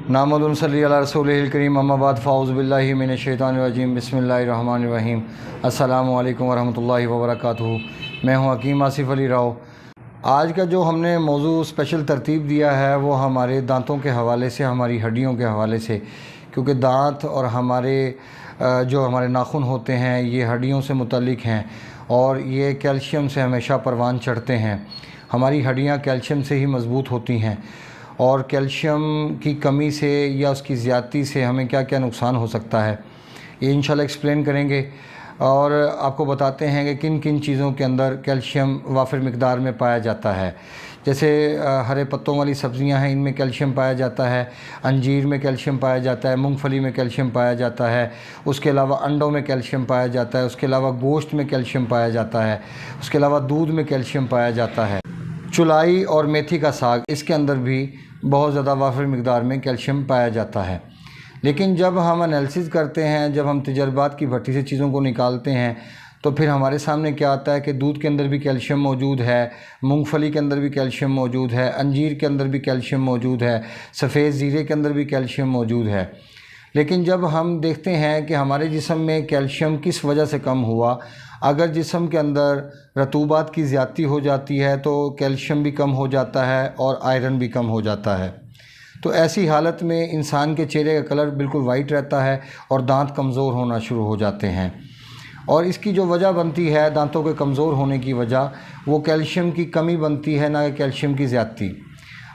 नामदुन सल्ली अला रसूलिल करीम अम्मा बाद फ़ाउज़ु बिल्लाहि मिनश शैतानिर रजीम बिस्मिल्लाहिर रहमानिर रहीम। अस्सलामु अलैकुम वरहमतुल्लाहि वबरकातुहू। मैं हूँ हकीम आसिफ़ अली राव। आज का जो हमने मौजू स्पेशल तरतीब दिया है वो हमारे दांतों के हवाले से, हमारी हड्डियों के हवाले से, क्योंकि दांत और हमारे जो हमारे नाखून होते हैं ये हड्डियों से मुतल्लिक़ हैं और ये कैल्शियम से हमेशा परवान चढ़ते हैं। हमारी हड्डियाँ कैल्शियम से ही मज़बूत होती हैं और कैल्शियम की कमी से या उसकी ज़्यादती से हमें क्या क्या नुकसान हो सकता है ये इंशाल्लाह एक्सप्लेन करेंगे और आपको बताते हैं कि किन किन चीज़ों के अंदर कैल्शियम वाफिर मिक़दार में पाया जाता है। जैसे हरे पत्तों वाली सब्ज़ियां हैं, इनमें कैल्शियम पाया जाता है, अंजीर में कैल्शियम पाया जाता है, मूंगफली में कैल्शियम पाया जाता है, उसके अलावा अंडों में कैल्शियम पाया जाता है, उसके अलावा गोश्त में कैल्शियम पाया जाता है, उसके अलावा दूध में कैल्शियम पाया जाता है। चुलाई और मेथी का साग, इसके अंदर भी बहुत ज़्यादा वाफिर मिक़दार में कैल्शियम पाया जाता है। लेकिन जब हम एनालिसिस करते हैं, जब हम तजर्बात की भट्टी से चीज़ों को निकालते हैं तो फिर हमारे सामने क्या आता है कि दूध के अंदर भी कैल्शियम मौजूद है, मूंगफली के अंदर भी कैल्शियम मौजूद है, अंजीर के अंदर भी कैल्शियम मौजूद है, सफ़ेद ज़ीरे के अंदर भी कैल्शियम मौजूद है। लेकिन जब हम देखते हैं कि हमारे जिस्म में कैल्शियम किस वजह से कम हुआ, अगर जिस्म के अंदर रतूबात की ज़्यादती हो जाती है तो कैल्शियम भी कम हो जाता है और आयरन भी कम हो जाता है। तो ऐसी हालत में इंसान के चेहरे का कलर बिल्कुल वाइट रहता है और दांत कमज़ोर होना शुरू हो जाते हैं। और इसकी जो वजह बनती है दांतों के कमज़ोर होने की वजह, वो कैल्शियम की कमी बनती है, ना कि कैल्शियम की ज़्यादती।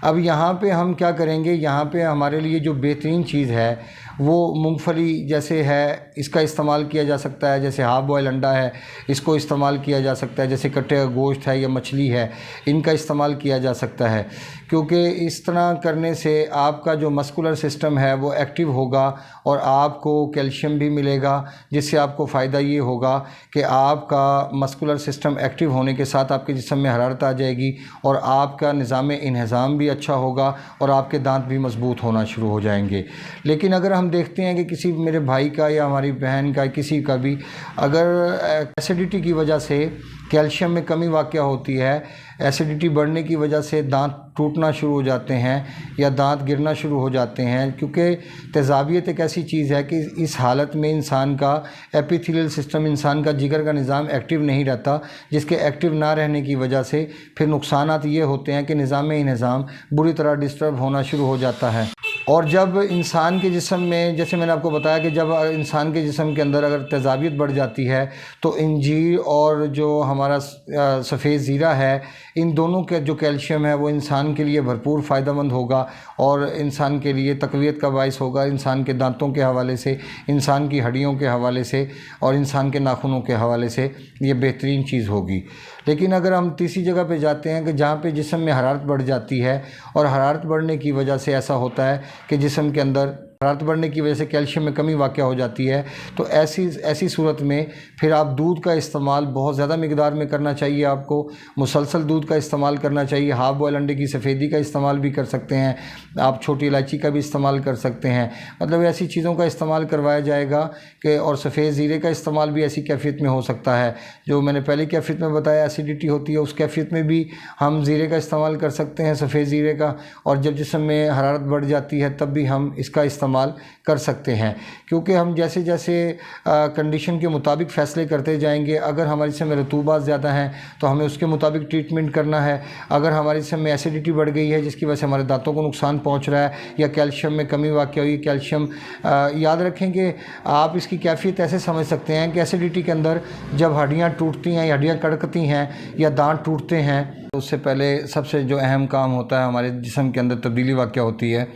अब यहाँ पे हम क्या करेंगे, यहाँ पे हमारे लिए जो बेहतरीन चीज़ है वो मूंगफली जैसे है, इसका इस्तेमाल किया जा सकता है। जैसे हाफ़ बॉयल अंडा है, इसको इस्तेमाल किया जा सकता है। जैसे कटे का गोश्त है या मछली है, इनका इस्तेमाल किया जा सकता है, क्योंकि इस तरह करने से आपका जो मस्कुलर सिस्टम है वो एक्टिव होगा और आपको कैल्शियम भी मिलेगा, जिससे आपको फ़ायदा ये होगा कि आपका मस्कुलर सिस्टम एक्टिव होने के साथ आपके जिस्म में हरारत आ जाएगी और आपका निज़ाम इंहज़ाम भी अच्छा होगा और आपके दांत भी मज़बूत होना शुरू हो जाएंगे। लेकिन अगर हम देखते हैं कि किसी मेरे भाई का या हमारी बहन का, किसी का भी अगर एसिडिटी की वजह से कैल्शियम में कमी वाक़या होती है, एसिडिटी बढ़ने की वजह से दांत टूटना शुरू हो जाते हैं या दांत गिरना शुरू हो जाते हैं, क्योंकि तेज़ाबियत एक ऐसी चीज़ है कि इस हालत में इंसान का एपिथेलियल सिस्टम, इंसान का जिगर का निज़ाम एक्टिव नहीं रहता, जिसके एक्टिव ना रहने की वजह से फिर नुकसानात ये होते हैं कि निज़ाम इंहज़ाम बुरी तरह डिस्टर्ब होना शुरू हो जाता है। और जब इंसान के जिस्म में, जैसे मैंने आपको बताया कि जब इंसान के जिस्म के अंदर अगर तेज़ाबियत बढ़ जाती है तो अंजीर और जो हमारा सफ़ेद ज़ीरा है, इन दोनों के जो कैल्शियम है वो इंसान के लिए भरपूर फ़ायदेमंद होगा और इंसान के लिए तक़वियत का बाइस होगा, इंसान के दांतों के हवाले से, इंसान की हड्डियों के हवाले से और इंसान के नाखूनों के हवाले से ये बेहतरीन चीज़ होगी। लेकिन अगर हम तीसरी जगह पे जाते हैं कि जहाँ पे जिस्म में हरारत बढ़ जाती है और हरारत बढ़ने की वजह से ऐसा होता है कि जिस्म के अंदर हरारत बढ़ने की वजह से कैल्शियम में कमी वाक़या हो जाती है, तो ऐसी सूरत में फिर आप दूध का इस्तेमाल बहुत ज़्यादा मिक़दार में करना चाहिए। आपको मुसलसल दूध का इस्तेमाल करना चाहिए। हाफ़ बॉयल अंडे की सफ़ेदी का इस्तेमाल भी कर सकते हैं आप, छोटी इलायची का भी इस्तेमाल कर सकते हैं। मतलब ऐसी चीज़ों का इस्तेमाल करवाया जाएगा कि, और सफ़ेद ज़ीरे का इस्तेमाल भी ऐसी कैफ़ियत में हो सकता है जो मैंने पहली कैफ़ियत में बताया, एसिडिटी होती है, उस कैफ़ियत में भी हम ज़ीरे का इस्तेमाल कर सकते हैं, सफ़ेद ज़ीरे का। और जब जिस्म में हरारत बढ़ जाती है तब भी हम इसका इस्तेमाल कर सकते हैं, क्योंकि हम जैसे जैसे कंडीशन के मुताबिक फ़ैसले करते जाएंगे। अगर हमारे जिस्म में रतूबात ज़्यादा है तो हमें उसके मुताबिक ट्रीटमेंट करना है। अगर हमारे जिस्म में एसिडिटी बढ़ गई है जिसकी वजह से हमारे दांतों को नुकसान पहुंच रहा है या कैल्शियम में कमी वाक़या हुई, कैल्शियम याद रखें कि आप इसकी कैफियत ऐसे समझ सकते हैं कि एसिडिटी के अंदर जब हड्डियाँ टूटती हैं, हड्डियाँ कड़कती हैं या दांत टूटते हैं, तो उससे पहले सबसे जो अहम काम होता है, हमारे जिस्म के अंदर तब्दीली वाक़या होती है,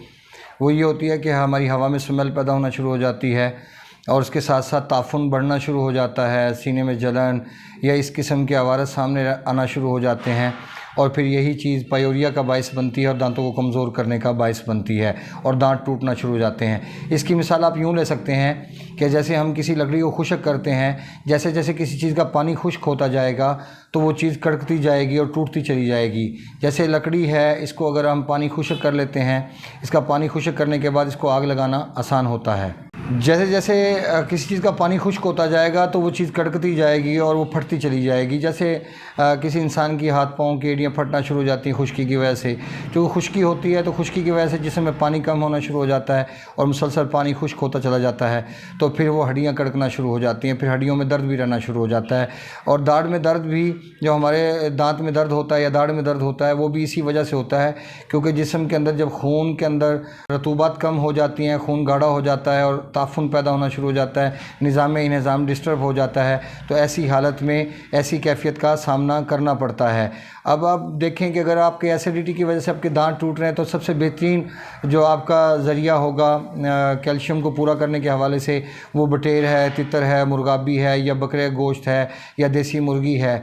वो ये होती है कि हमारी हवा में स्मेल पैदा होना शुरू हो जाती है और उसके साथ साथ ताफुन बढ़ना शुरू हो जाता है, सीने में जलन या इस किस्म के अवारस सामने आना शुरू हो जाते हैं और फिर यही चीज़ पायोरिया का बायस बनती है और दांतों को कमज़ोर करने का बायस बनती है और दांत टूटना शुरू हो जाते हैं। इसकी मिसाल आप यूँ ले सकते हैं कि जैसे हम किसी लकड़ी को खुश्क करते हैं, जैसे जैसे किसी चीज़ का पानी खुश्क होता जाएगा तो वो चीज़ कड़कती जाएगी और टूटती चली जाएगी। जैसे लकड़ी है, इसको अगर हम पानी खुश्क कर लेते हैं, इसका पानी खुश्क करने के बाद इसको आग लगाना आसान होता है। जैसे जैसे किसी चीज़ का पानी खुश्क होता जाएगा तो वो चीज़ कड़कती जाएगी और वो फटती चली जाएगी। जैसे किसी इंसान की हाथ पाँव की एड़ियाँ फटना शुरू हो जाती हैं खुश्की की वजह से। क्योंकि खुश्की होती है तो खुश्की की वजह से जिस्म में पानी कम होना शुरू हो जाता है और मुसलसल पानी खुश्क होता चला जाता है, तो फिर वो हड्डियाँ कड़कना शुरू हो जाती हैं, फिर हड्डियों में दर्द भी रहना शुरू हो जाता है। और दाढ़ में दर्द भी, जो हमारे दांत में दर्द होता है या दाढ़ में दर्द होता है, वो भी इसी वजह से होता है क्योंकि जिस्म के अंदर जब खून के अंदर रतूबात कम हो जाती हैं, खून गाढ़ा हो जाता है और ताफुन पैदा होना शुरू हो जाता है, निज़ाम डिस्टर्ब हो जाता है, तो ऐसी हालत में ऐसी कैफियत का सामना करना पड़ता है। अब आप देखें कि अगर आपके एसिडिटी की वजह से आपके दांत टूट रहे हैं तो सबसे बेहतरीन जो आपका ज़रिया होगा कैल्शियम को पूरा करने के हवाले से वो बटेर है, तितर है, मुर्गाबी है या बकरे गोश्त है या देसी मुर्गी है।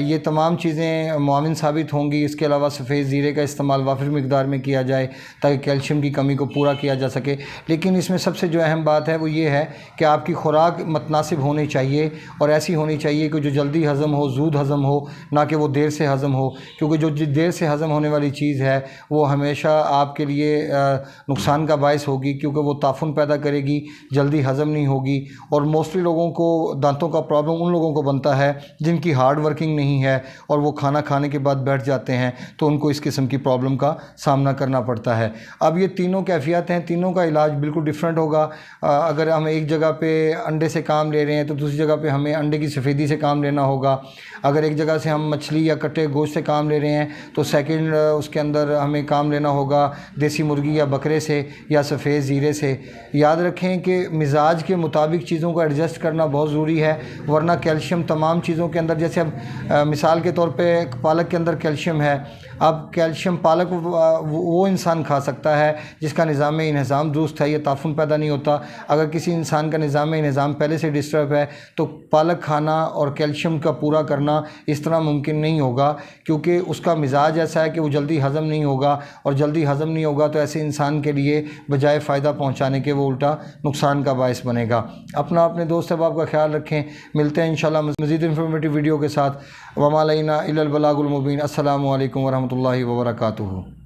ये तमाम चीज़ें मुआविन साबित होंगी। इसके अलावा सफ़ेद ज़ीरे का इस्तेमाल वाफिर मिकदार में किया जाए ताकि कैल्शियम की कमी को पूरा किया जा सके। लेकिन इसमें सबसे जो अहम बात है वो ये है कि आपकी खुराक मतनासिब होनी चाहिए और ऐसी होनी चाहिए कि जो जल्दी हज़म हो, जूद हज़म हो, ना कि वो देर से हज़म हो। क्योंकि जो देर से हज़म होने वाली चीज़ है वो हमेशा आपके लिए नुकसान का बायस होगी क्योंकि वो ताफुन पैदा करेगी, जल्दी हज़म नहीं होगी। और मोस्टली लोगों को दांतों का प्रॉब्लम उन लोगों को बनता है जिनकी हार्ड वर्किंग नहीं है और वो खाना खाने के बाद बैठ जाते हैं, तो उनको इस किस्म की प्रॉब्लम का सामना करना पड़ता है। अब ये तीनों कैफियत हैं, तीनों का इलाज बिल्कुल डिफरेंट होगा। अगर हम एक जगह पे अंडे से काम ले रहे हैं तो दूसरी जगह पे हमें अंडे की सफ़ेदी से काम लेना होगा। अगर एक जगह से हम मछली या कटे गोश्त से काम ले रहे हैं तो सेकंड उसके अंदर हमें काम लेना होगा देसी मुर्गी या बकरे से या सफ़ेद ज़ीरे से। याद रखें कि मिजाज के मुताबिक चीज़ों को एडजस्ट करना बहुत ज़रूरी है, वरना कैल्शियम तमाम चीज़ों के अंदर, जैसे अब मिसाल के तौर पे पालक के अंदर कैल्शियम है। अब कैल्शियम पालक वो इंसान खा सकता है जिसका निज़ाम दुरुस्त है, ये ताफुन पैदा नहीं होता। अगर किसी इंसान का निज़ाम पहले से डिस्टर्ब है तो पालक खाना और कैल्शियम का पूरा करना इस तरह मुमकिन नहीं होगा क्योंकि उसका मिजाज ऐसा है कि वो जल्दी हज़म नहीं होगा, और जल्दी हज़म नहीं होगा तो ऐसे इंसान के लिए बजाय फ़ायदा पहुँचाने के वो उल्टा नुकसान का बायस बनेगा। अपने दोस्त अहबाब का ख्याल रखें। मिलते हैं इंशाल्लाह मज़ीद इन्फॉर्मेटिव वीडियो के साथ। वमा अलैना इल्लल बलागुल मुबीन। अस्सलामु अलैकुम वरहमतुल्लाहि वबरकातुहू।